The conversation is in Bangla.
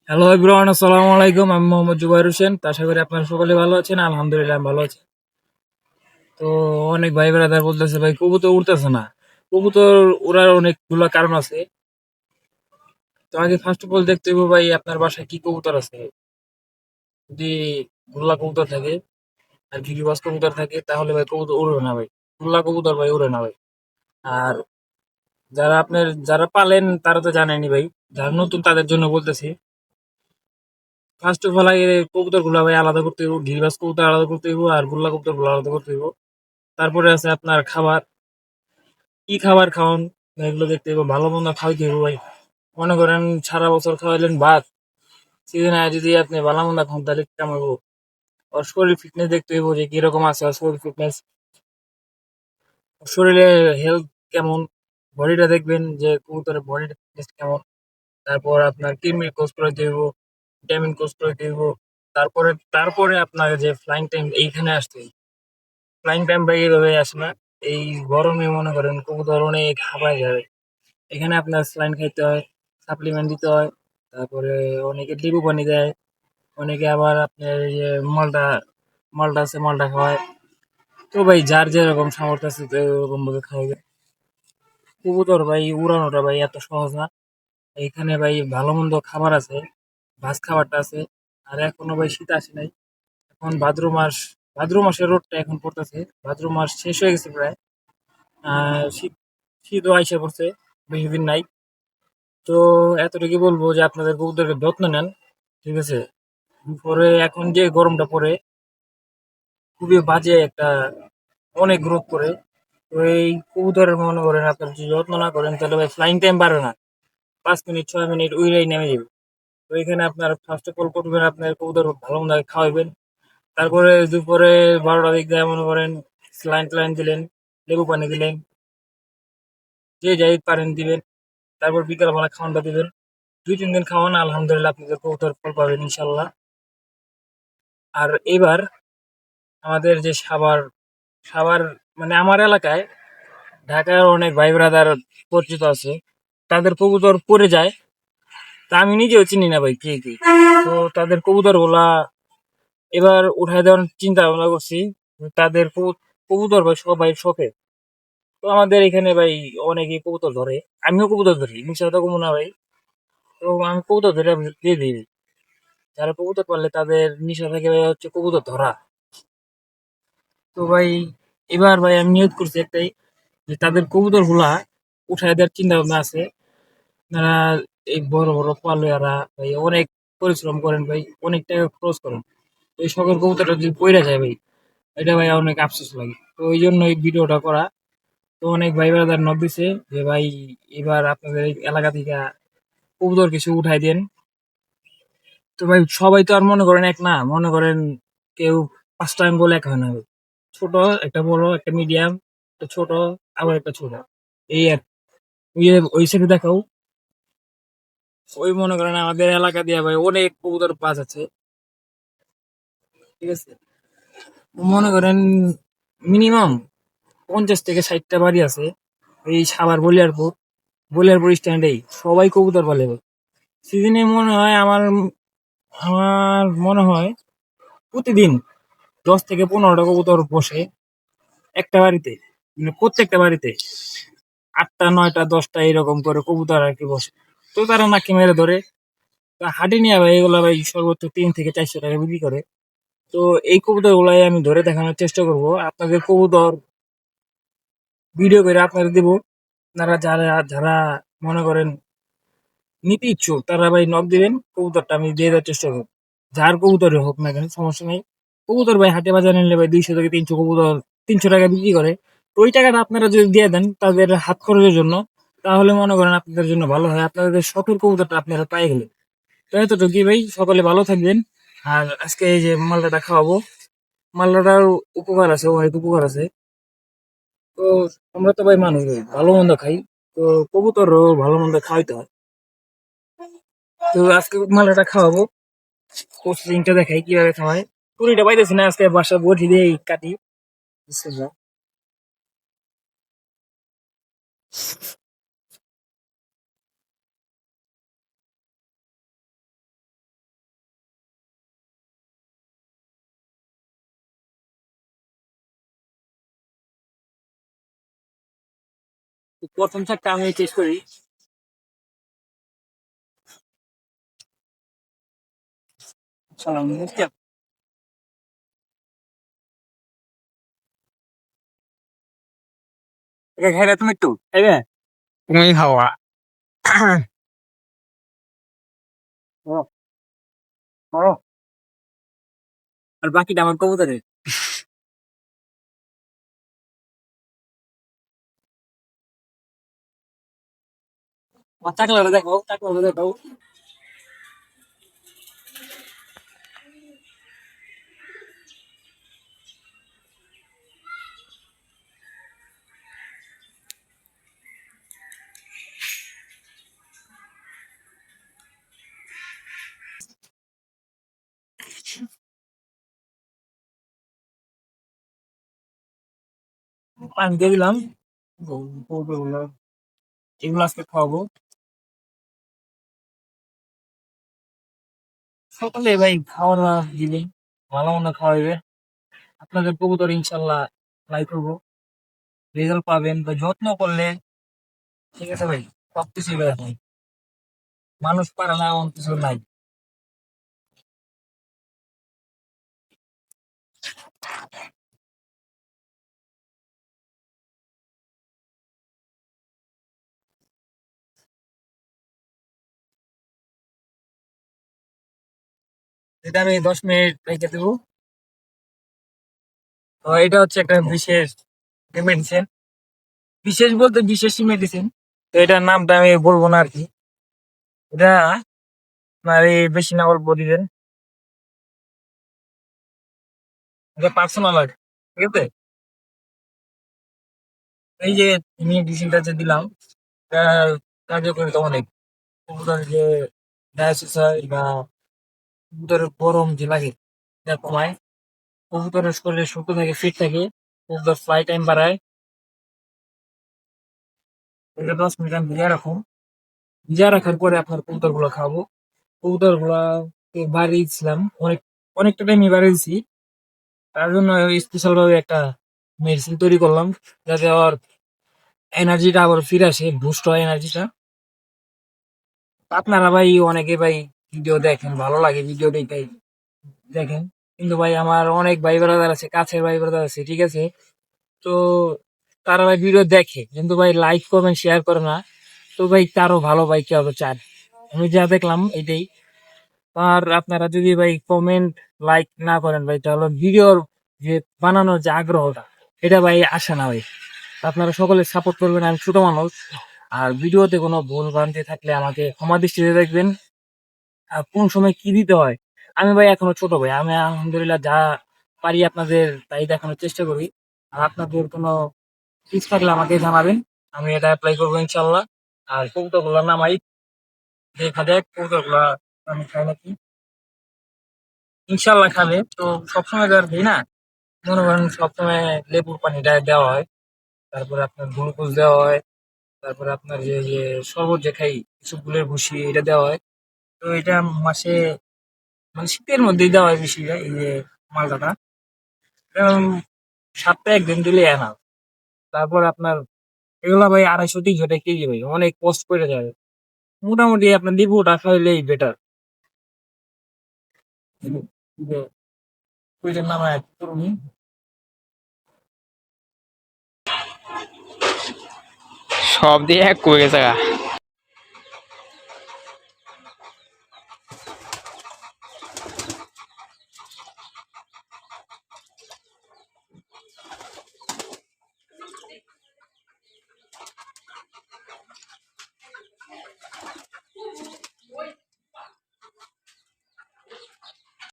হ্যালো এভরিওয়ান, আসসালামু আলাইকুম। আমি মোহাম্মদ জুবাইর হোসেন। তো আশা করি আপনারা সকলে ভালো আছেন। আলহামদুলিল্লাহ আমি ভালো আছি। তো অনেক ভাই ব্রাদার বলতেছে ভাই কবুতর উড়তেছে না। কবুতর উড়ার অনেকগুলো কারণ আছে। তো আগে ফার্স্ট অফ অল দেখতে হবে ভাই আপনার বাসায় কি কবুতর আছে। যদি গোল্লা কবুতর থাকে আর গিরিবাজ কবুতর থাকে তাহলে ভাই কবুতর উড়বে না ভাই। গোল্লা কবুতর ভাই উড়ে না ভাই। আর যারা পালেন তারা তো জানেনি ভাই। যারা নতুন তাদের জন্য বলতেছি। ফার্স্ট অফ অল আগে কবুতর গুলা ভাই আলাদা করতে হইব, গিরিবাজ কবুতর আলাদা করতে হইব আর গোল্লা কবুতর গুলো আলাদা করতে হইব। তারপরে আছে আপনার খাবার, কি খাবার খাওয়ান এগুলো দেখতে হইব, ভালো মন্দ খাওয়াইতে হইব ভাই। মনে করেন সারা বছর খাওয়াইলেন ভাত, সিজনে যদি আপনি ভালো মন্দ খান তাহলে কেমন হইব। ওর শরীর ফিটনেস দেখতে হইব যে কিরকম আছে ওর শরীর ফিটনেস, শরীরে হেলথ কেমন, বডিটা দেখবেন যে কবুতরের বডি ফিটনেস কেমন। তারপর আপনার কৃমির কোর্স করাইতে হইব, ভিটামিন কোর্স করাইতে হইব। তারপরে তারপরে আপনার যে ফ্লাইং টাইম এইখানে আসতে, ফ্লাইং টাইম ভাই এইভাবে আসে না। এই গরমে মনে করেন কবুতর অনেক হাঁপায় যাবে। এখানে আপনার স্যালাইন খাইতে হয়, সাপ্লিমেন্ট দিতে হয়। তারপরে অনেকে লেবু পানি দেয়, অনেকে আবার আপনার এই যে মালটা মালটা আছে মালটা খাওয়ায়। তো ভাই যার যেরকম সামর্থ্য আছে তো ওরকম ভাবে খাওয়াবে। কবুতর ভাই উড়ানোটা ভাই এত সহজ না। এইখানে ভাই ভালো মন্দ খাবার আছে, ভাত খাবারটা আছে। আর এখনো ভাই শীত আসে নাই। এখন ভাদ্র মাসের রোদটা এখন পড়তেছে। ভাদ্র মাস শেষ হয়ে গেছে প্রায়। শীত শীতও আইসা পড়ছে, বেশি দিন নাই। তো এতটুকু বলবো যে আপনাদের কবুতরের যত্ন নেন, ঠিক আছে। পরে এখন যে গরমটা পড়ে খুবই বাজে একটা, অনেক রোদ পড়ে। তো এই কবুতরের মনে করেন আপনার যদি যত্ন না করেন তাহলে ভাই ফ্লাইং টাইম পারে না, 5 মিনিট 6 মিনিট উইরাই নেমে যাবে। তো এখানে আপনার ফার্স্ট অফ অল করবেন আপনার কবুতর ভালো মন্দ আগে খাওয়াবেন। তারপরে দুপুরে 12টার দিক দিয়ে মনে করেন স্যালাইন ট্যালাইন দিলেন, লেবু পানি দিলেন, যে যাই পারেন দিবেন। তারপর বিকালবেলা খাওয়ানটা দিবেন। 2-3 দিন খাওয়ান, আলহামদুলিল্লাহ আপনাদের কবুতর ফল পাবেন ইনশাল্লাহ। আর এবার আমাদের যে সাভার মানে আমার এলাকায় ঢাকার অনেক ভাই ব্রাদার পরিচিত আছে, তাদের কবুতর পড়ে যায়। তা আমি নিজেও চিনি না ভাই কে কি। তো তাদের কবুতর গুলা এবার উঠাই দেওয়ার চিন্তা ভাবনা করছি। তাদের কবুতর ভাই সবাই শখে। তো আমাদের এখানে ভাই অনেকে কবুতর ধরে, আমিও কবুতর ধরি, মিশা কথা কমু না ভাই। তো আমি কবুতর ধরে আমি দিয়ে দিই। যারা কবুতর পালে তাদের নেশা থাকে ভাই হচ্ছে কবুতর ধরা। তো ভাই এবার ভাই আমি নিয়োগ করছি একটাই, যে তাদের কবুতর গুলা উঠাই দেওয়ার চিন্তা ভাবনা আছে। আপনারা এই বড় বড় পালোয়ারা ভাই অনেক পরিশ্রম করেন ভাই, অনেক টাকা খরচ করেন। তো এই শখের কবুতরটা যদি পইরা যায় ভাই, এটা ভাই অনেক আফসোস লাগে। তো ওই জন্য এই ভিডিওটা করা। তো অনেক ভাই ব্রাদার নক দিছে যে ভাই এবার আপনাদের এই এলাকা থেকে কবুতর কিছু উঠাই দেন। তো ভাই সবাই তো আর মনে করেন এক না, মনে করেন কেউ 5টা আঙ্গুল এক হয় না ভাই। ছোট, একটা বড়, একটা মিডিয়াম, একটা ছোট, আবার একটা ছোট, এই এক। ওই সাইডে দেখাও, ওই মনে করেন আমাদের এলাকা দিয়ে ভাই অনেক কবুতর পাস আছে, ঠিক আছে। মনে করেন মিনিমাম 50 থেকে 60টা বাড়ি আছে এই সাভার বলিয়ারপুর স্ট্যান্ডেই, সবাই কবুতর পালে ভাই। সিজনে মনে হয় আমার আমার মনে হয় প্রতিদিন 10 থেকে 15টা কবুতর বসে একটা বাড়িতে, মানে প্রত্যেকটা বাড়িতে 8টা 9টা 10টা এরকম করে কবুতর আর কি বসে। তো তারা নাকি মেরে ধরে, তা হাটে নিয়ে ভাই এগুলা ভাই সর্বোচ্চ 3 থেকে 400 টাকা বিক্রি করে। তো এই কবুতর গুলাই আমি ধরে দেখানোর চেষ্টা করব আপনাদের। কবুতর ভিডিও করে আপনাদের দিব। আপনারা যারা যারা মনে করেন নিতে ইচ্ছুক তারা ভাই নক দিবেন, কবুতরটা আমি দিয়ে দেওয়ার চেষ্টা করবো। যার কবুতরই হোক না কেন সমস্যা নেই। কবুতর ভাই হাটে বাজারে নিলে ভাই 200 থেকে 300 কবুতর 300 টাকা বিক্রি করে। তো ওই টাকাটা আপনারা যদি দিয়ে দেন তাদের হাত খরচের জন্য, তাহলে মনে করেন আপনাদের জন্য ভালো হয়, আপনাদের শখের কবুতরটা আপনারা পাই গেলেন। তো এতটুকুই ভাই, সকলে ভালো থাকবেন। আর আজকে এই যে মাল্লাটা খাওয়াবো, মাল্লাটার উপকার আছে, অনেক উপকার আছে। তো আমরা তো ভাই মানুষ ভাই, ভালো মন্দ খাই। তো কবুতরও ভালো মন্দ খাওয়াইতে হয়। তো আজকে মাল্লাটা খাওয়াবো, প্রসেসিংটা দেখাই কিভাবে খাওয়াই। পুরিটা পাইতেছি না, আজকে বাসা বটি দিয়ে কাটি। বিসমিল্লাহ। প্রথম চারটা আমি চেস করি। সালাম মিষ্টি এটা খাইবে তুমি একটু খাইবে তুমি খাওয়া ও, ও, আর বাকিটা আমার কবুতরের আমার চাকলাটা দেখো চাকলাটা দেখো পানি দিয়ে দিলাম কবুতরগুলো এগুলো আজকে খাওয়াবো সকালে ভাই খাওয়া দাওয়া দিলে ভালো মন্দ খাওয়াইবে আপনাদের কবুতর ইনশাল্লাহ ট্রাই করবো রেজাল্ট পাবেন বা যত্ন করলে ঠিক আছে ভাই সবকিছুই ভাই হয় মানুষ পারে না এমন কিছু নাই এটা আমি 10 মিনিট রেখে দেবো তো এটা হচ্ছে একটা বিশেষ মেডিসিন বিশেষ বলতে বিশেষই মেডিসিন তো এটার নামটা আমি বলবো না আর কি এটা আপনার এই বেশি না অল্প দিবেন এটা পার্সোনাল আর কি, ঠিক আছে এই যে মেডিসিনটা যে দিলাম এটা কার্যকারিতা অনেক কবুতরের যে ডায়াসিস হয় বা কবুতরের গরম যে লাগে এটা কমায় কবুতরের শরীরে সুস্থ থাকে ফিট থাকে কবুতর ফ্লাই টাইম বাড়ায় এটা 10 মিনিট আমি ভিজিয়ে রাখুন ভিজিয়ে রাখার পরে আপনার কবুতর গুলো খাবো কবুতর গুলা বাড়ি দিয়েছিলাম অনেকটা টাইমই বাড়ি দিছি তার জন্য স্পেশাল ভাবে একটা মেডিসিন তৈরি করলাম যাতে ওর এনার্জিটা আবার ফিরে আসে বুস্ট হয় এনার্জিটা আপনারা ভাই অনেকে ভাই ভিডিও দেখেন ভালো লাগে ভিডিও দেখে দেখেন কিন্তু ভাই আমার অনেক ভাই ব্রাদার আছে কাছের ভাই ব্রাদার আছে ঠিক আছে তো তারা ভাই ভিডিও দেখে কিন্তু ভাই লাইক কমেন্ট শেয়ার করে না তো ভাই তারও ভালো ভাই কি হবে চান আমি যা দেখলাম এটাই আর আপনারা যদি ভাই কমেন্ট লাইক না করেন ভাই তাহলে ভিডিওর যে বানানোর যে আগ্রহটা এটা ভাই আসে না ভাই আপনারা সকলে সাপোর্ট করবেন আমি ছোট মানুষ আর ভিডিওতে কোনো ভুল ভ্রান্তি থাকলে আমাকে ক্ষমা দৃষ্টিতে দেখবেন আর কোন সময় কি দিতে হয় আমি ভাই এখনো ছোট ভাই আমি আলহামদুলিল্লাহ যা পারি আপনাদের তাই দেখানোর চেষ্টা করি আর আপনাদের কোনো টিপস থাকলে আমাকে জানাবেন আমি এটা অ্যাপ্লাই করবো ইনশাল্লাহ আর কৌতুকগুলো নামাই দেখা দেখ কৌতুকগুলো আমি খাই নাকি ইনশাল্লাহ খাবে তো সবসময় তো আর দিই না মনে করেন সবসময় লেবুর পানিটা দেওয়া হয় তারপরে আপনার গ্লুকোজ দেওয়া হয় তারপরে আপনার যে শরবত যে খাই ইসবগুলের ভুসি এটা দেওয়া হয় তো এটা মাসে মানে শীতের মধ্যেই দেওয়া হয় বেশি এই যে মালটাটা এরকম সপ্তাহে একদিন দিলে এনা তারপর আপনার এগুলা ভাই 250-300 টাকা কেজি ভাই অনেক কষ্ট করে যায় মোটামুটি আপনার লেবুটা খাইলেই বেটার ওইটার নাম তরুণী সব দিয়ে এক করে গেছে গা।